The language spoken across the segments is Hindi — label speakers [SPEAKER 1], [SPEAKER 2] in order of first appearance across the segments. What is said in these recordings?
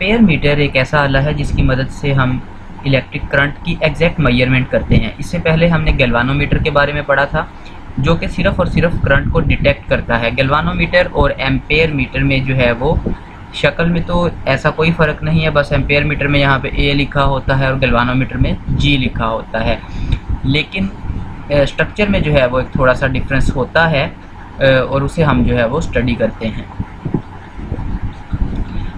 [SPEAKER 1] एम्पेयर मीटर एक ऐसा आला है जिसकी मदद से हम इलेक्ट्रिक करंट की एग्जैक्ट मेजरमेंट करते हैं। इससे पहले हमने गैल्वानोमीटर के बारे में पढ़ा था, जो कि सिर्फ और सिर्फ करंट को डिटेक्ट करता है। गैल्वानोमीटर और एम्पेयर मीटर में जो है वो शक्ल में तो ऐसा कोई फ़र्क नहीं है, बस एम्पेयर मीटर में यहाँ पे A लिखा होता है और गैल्वानोमीटर में G लिखा होता है, लेकिन स्ट्रक्चर में जो है वो एक थोड़ा सा डिफरेंस होता है और उसे हम जो है वो स्टडी करते हैं।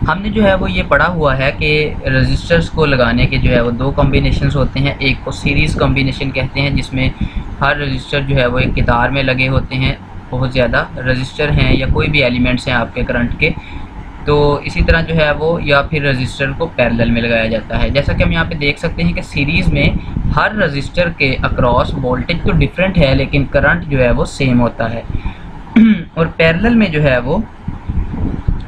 [SPEAKER 1] हमने जो है वो ये पढ़ा हुआ है कि रजिस्टर्स को लगाने के जो है वो दो कॉम्बिनेशंस होते हैं। एक को सीरीज़ कॉम्बिनेशन कहते हैं, जिसमें हर रजिस्टर जो है वो एक कतार में लगे होते हैं, बहुत ज़्यादा रजिस्टर हैं या कोई भी एलिमेंट्स हैं आपके करंट के, तो इसी तरह जो है वो, या फिर रजिस्टर को पैरेलल में लगाया जाता है। जैसा कि हम यहाँ पे देख सकते हैं कि सीरीज़ में हर रजिस्टर के अक्रॉस वोल्टेज तो डिफरेंट है लेकिन करंट जो है वो सेम होता है और पैरेलल में जो है वो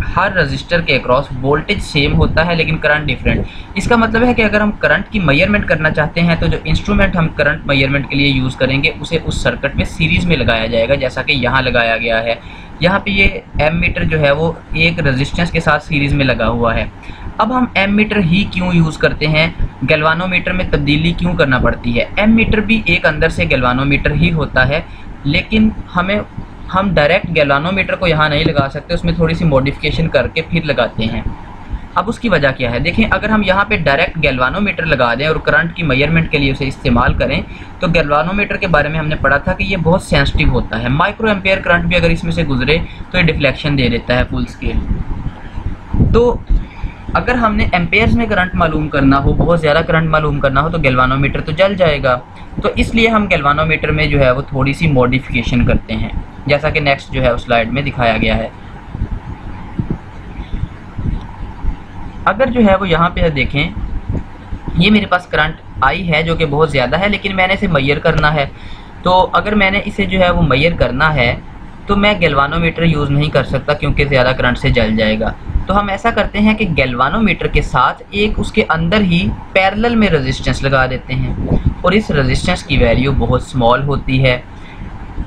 [SPEAKER 1] हर रजिस्टर के अक्रॉस वोल्टेज सेम होता है लेकिन करंट डिफरेंट। इसका मतलब है कि अगर हम करंट की मेजरमेंट करना चाहते हैं तो जो इंस्ट्रूमेंट हम करंट मेजरमेंट के लिए यूज़ करेंगे उसे उस सर्किट में सीरीज़ में लगाया जाएगा, जैसा कि यहाँ लगाया गया है। यहाँ पे ये एम मीटर जो है वो एक रेजिस्टेंस के साथ सीरीज़ में लगा हुआ है। अब हम एम मीटर ही क्यों यूज़ करते हैं, गैल्वानोमीटर में तब्दीली क्यों करना पड़ती है? एम मीटर भी एक अंदर से गैल्वानोमीटर ही होता है, लेकिन हम डायरेक्ट गैल्वानोमीटर को यहाँ नहीं लगा सकते, उसमें थोड़ी सी मॉडिफिकेशन करके फिर लगाते हैं। अब उसकी वजह क्या है? देखें, अगर हम यहाँ पे डायरेक्ट गैल्वानोमीटर लगा दें और करंट की मेजरमेंट के लिए उसे इस्तेमाल करें, तो गैल्वानोमीटर के बारे में हमने पढ़ा था कि ये बहुत सेंसिटिव होता है। माइक्रो एम्पेयर करंट भी अगर इसमें से गुजरे तो ये डिफ्लेक्शन दे देता है फुल स्केल। तो अगर हमने एम्पेयर्स में करंट मालूम करना हो, बहुत ज़्यादा करंट मालूम करना हो, तो गैल्वानोमीटर तो जल जाएगा। तो इसलिए हम गैल्वानोमीटर में जो है वो थोड़ी सी मॉडिफिकेशन करते हैं, जैसा कि नेक्स्ट जो है उस स्लाइड में दिखाया गया है। अगर जो है वो यहाँ पे देखें, ये मेरे पास करंट आई है जो कि बहुत ज़्यादा है, लेकिन मैंने इसे मेजर करना है। तो अगर मैंने इसे जो है वो मेजर करना है तो मैं गैल्वानोमीटर यूज़ नहीं कर सकता क्योंकि ज़्यादा करंट से जल जाएगा। तो हम ऐसा करते हैं कि गैल्वानोमीटर के साथ एक उसके अंदर ही पैरेलल में रेजिस्टेंस लगा देते हैं और इस रेजिस्टेंस की वैल्यू बहुत स्मॉल होती है।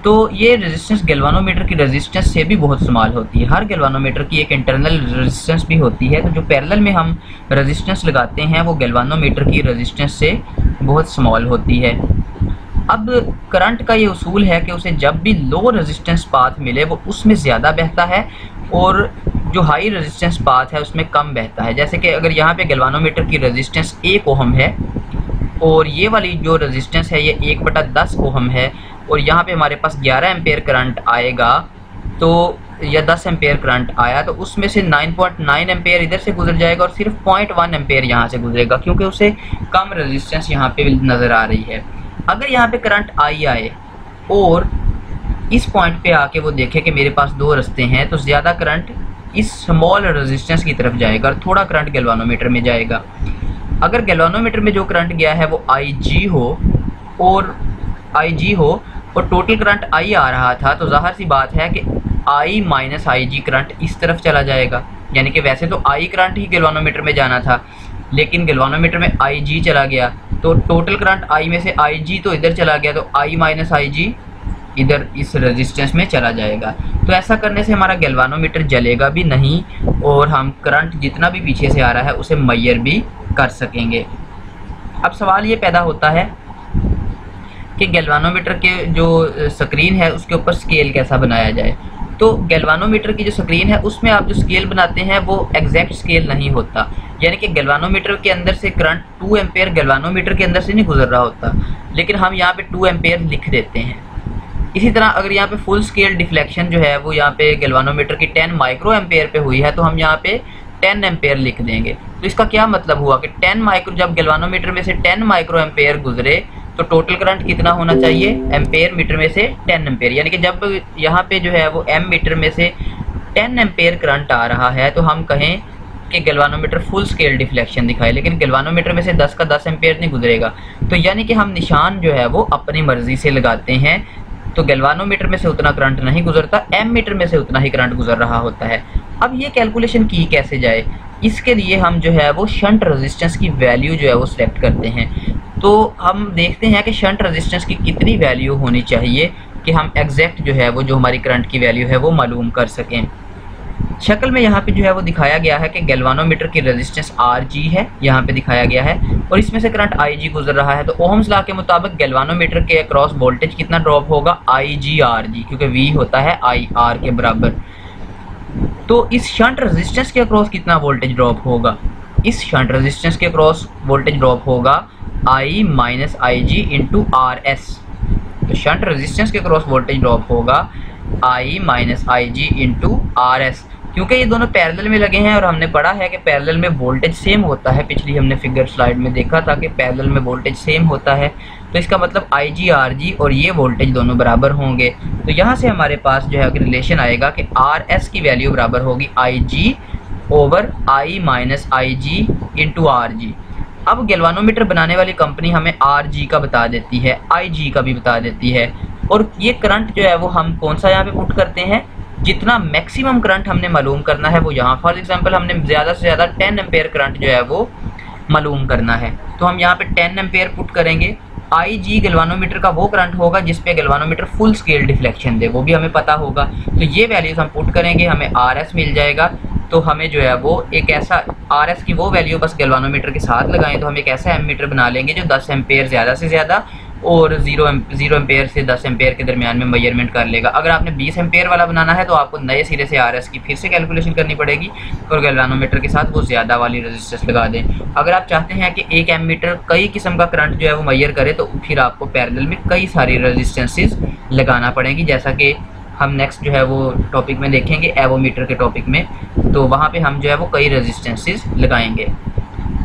[SPEAKER 1] तो ये रेजिस्टेंस गैल्वानोमीटर की रेजिस्टेंस से भी बहुत स्मॉल होती है। हर गैल्वानोमीटर की एक इंटरनल रेजिस्टेंस भी होती है, तो जो पैरेलल में हम रेजिस्टेंस लगाते हैं वो गैल्वानोमीटर की रेजिस्टेंस से बहुत स्मॉल होती है। अब करंट का ये उसूल है कि उसे जब भी लो रेजिस्टेंस पाथ मिले वो उसमें ज़्यादा बहता है और जो हाई रेजिस्टेंस पाथ है उसमें कम बहता है। जैसे कि अगर यहाँ पे गैल्वानोमीटर की रेजिस्टेंस 1 ओहम है और ये वाली जो रेजिस्टेंस है ये 1/10 ओहम है और यहाँ पे हमारे पास 11 एम्पेयर करंट आएगा, तो या 10 एम्पेयर करंट आया तो उसमें से 9.9 एम्पेयर इधर से गुजर जाएगा और सिर्फ 0.1 एम्पेयर यहाँ से गुजरेगा, क्योंकि उसे कम रेजिस्टेंस यहाँ पे नज़र आ रही है। अगर यहाँ पे करंट आई आए और इस पॉइंट पे आके वो देखे कि मेरे पास दो रास्ते हैं, तो ज़्यादा करंट इस स्मॉल रेजिस्टेंस की तरफ जाएगा और थोड़ा करंट गैल्वानोमीटर में जाएगा। अगर गैल्वानोमीटर में जो करंट गया है वो IG हो और टोटल करंट I आ रहा था, तो ज़ाहिर सी बात है कि I माइनस IG करंट इस तरफ चला जाएगा। यानी कि वैसे तो I करंट ही गैल्वानोमीटर में जाना था, लेकिन गैल्वानोमीटर में IG चला गया, तो टोटल करंट I में से IG तो इधर चला गया, तो I माइनस IG इधर इस रेजिस्टेंस में चला जाएगा। तो ऐसा करने से हमारा गैल्वानोमीटर जलेगा भी नहीं और हम करंट जितना भी पीछे से आ रहा है उसे मेजर भी कर सकेंगे। अब सवाल ये पैदा होता है कि गैल्वानोमीटर के जो स्क्रीन है उसके ऊपर स्केल कैसा बनाया जाए। तो गैल्वानोमीटर की जो स्क्रीन है उसमें आप जो स्केल बनाते हैं वो एग्जैक्ट स्केल नहीं होता, यानी कि गैल्वानोमीटर के अंदर से करंट 2 एम्पेयर गैल्वानोमीटर के अंदर से नहीं गुजर रहा होता, लेकिन हम यहाँ पे 2 एम्पेयर लिख देते हैं। इसी तरह अगर यहाँ पे फुल स्केल डिफ्लेक्शन जो है वो यहाँ पे गैल्वानोमीटर की 10 माइक्रो एम्पेयर पे हुई है, तो हम यहाँ पे 10 एम्पेयर लिख देंगे। तो इसका क्या मतलब हुआ कि 10 माइक्रो, जब गैल्वानोमीटर में से 10 माइक्रो एम्पेयर गुजरे तो टोटल करंट कितना होना चाहिए, एम्पेयर मीटर में से 10 एम्पेयर। यानी कि जब यहाँ पे जो है वो एम मीटर में से 10 एम्पेयर करंट आ रहा है तो हम कहें कि गैल्वानोमीटर फुल स्केल डिफ्लेक्शन दिखाए, लेकिन गैल्वानोमीटर में से 10 का 10 एम्पेयर नहीं गुजरेगा। तो यानी कि हम निशान जो है वो अपनी मर्जी से लगाते हैं, तो गैल्वानोमीटर में से उतना करंट नहीं गुजरता, एम मीटर में से उतना ही करंट गुजर रहा होता है। अब ये कैलकुलेशन की कैसे जाए, इसके लिए हम जो है वो शंट रेजिस्टेंस की वैल्यू जो है वो सिलेक्ट करते हैं। तो हम देखते हैं कि शंट रेजिस्टेंस की कितनी वैल्यू होनी चाहिए कि हम एग्जैक्ट जो है वो जो हमारी करंट की वैल्यू है वो मालूम कर सकें। शक्ल में यहाँ पे जो है वो दिखाया गया है कि गैल्वानोमीटर की रेजिस्टेंस Rg है, यहाँ पे दिखाया गया है, और इसमें से करंट Ig गुजर रहा है। तो ओहम्स लॉ के मुताबिक गैल्वानोमीटर के अक्रॉस वोल्टेज कितना ड्रॉप होगा, IgRg, क्योंकि V होता है IR के बराबर। तो इस शंट रेजिस्टेंस के अक्रॉस कितना वोल्टेज ड्रॉप होगा, इस शंट रेजिस्टेंस के अक्रॉस वोल्टेज ड्रॉप होगा I minus Ig into RS। तो शंट रेजिस्टेंस के अक्रॉस वोल्टेज ड्रॉप होगा I minus Ig into RS, क्योंकि ये दोनों पैरेलल में लगे हैं और हमने पढ़ा है कि पैरेलल में वोल्टेज सेम होता है। पिछली हमने फिगर स्लाइड में देखा था कि पैरेलल में वोल्टेज सेम होता है, तो इसका मतलब IgRg और ये वोल्टेज दोनों बराबर होंगे। तो यहाँ से हमारे पास जो है रिलेशन आएगा कि RS की वैल्यू बराबर होगी Ig over I minus Ig into RG। अब गैल्वानोमीटर बनाने वाली कंपनी हमें Rg का बता देती है, Ig का भी बता देती है, और ये करंट जो है वो हम कौन सा यहाँ पे पुट करते हैं, जितना मैक्सिमम करंट हमने मालूम करना है वो यहाँ, फॉर एग्जांपल हमने ज़्यादा से ज़्यादा 10 एम्पेयर करंट जो है वो मालूम करना है, तो हम यहाँ पे 10 एम्पेयर पुट करेंगे। Ig गैल्वानोमीटर का वो करंट होगा जिस पे गैल्वानोमीटर फुल स्केल डिफ्लेक्शन दे, वो भी हमें पता होगा। तो ये वैल्यूज हम पुट करेंगे, हमें RS मिल जाएगा। तो हमें जो है वो एक ऐसा RS की वो वैल्यू बस गैल्वानोमीटर के साथ लगाएं तो हम एक ऐसा एमीटर बना लेंगे जो 10 एम्पेयर ज़्यादा से ज़्यादा और 0 एम्पेयर से 10 एम्पेयर के दरमियान में मेजरमेंट कर लेगा। अगर आपने 20 एम्पेयर वाला बनाना है तो आपको नए सिरे से RS की फिर से कैलकुलेशन करनी पड़ेगी और गैल्वानोमीटर के साथ वो ज़्यादा वाली रेजिस्टेंस लगा दें। अगर आप चाहते हैं कि एक एमीटर कई किस्म का करंट जो है वो मेजर करे तो फिर आपको पैरेलल में कई सारी रेजिस्टेंसेस लगाना पड़ेगी, जैसा कि हम नेक्स्ट जो है वो टॉपिक में देखेंगे एवोमीटर के टॉपिक में। तो वहाँ पे हम जो है वो कई रेजिस्टेंसेस लगाएंगे।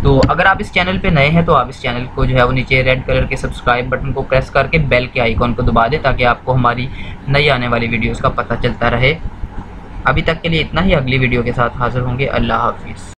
[SPEAKER 1] तो अगर आप इस चैनल पे नए हैं तो आप इस चैनल को जो है वो नीचे रेड कलर के सब्सक्राइब बटन को प्रेस करके बेल के आइकॉन को दबा दें ताकि आपको हमारी नई आने वाली वीडियोस का पता चलता रहे। अभी तक के लिए इतना ही, अगली वीडियो के साथ हाजिर होंगे। अल्लाह हाफिज़।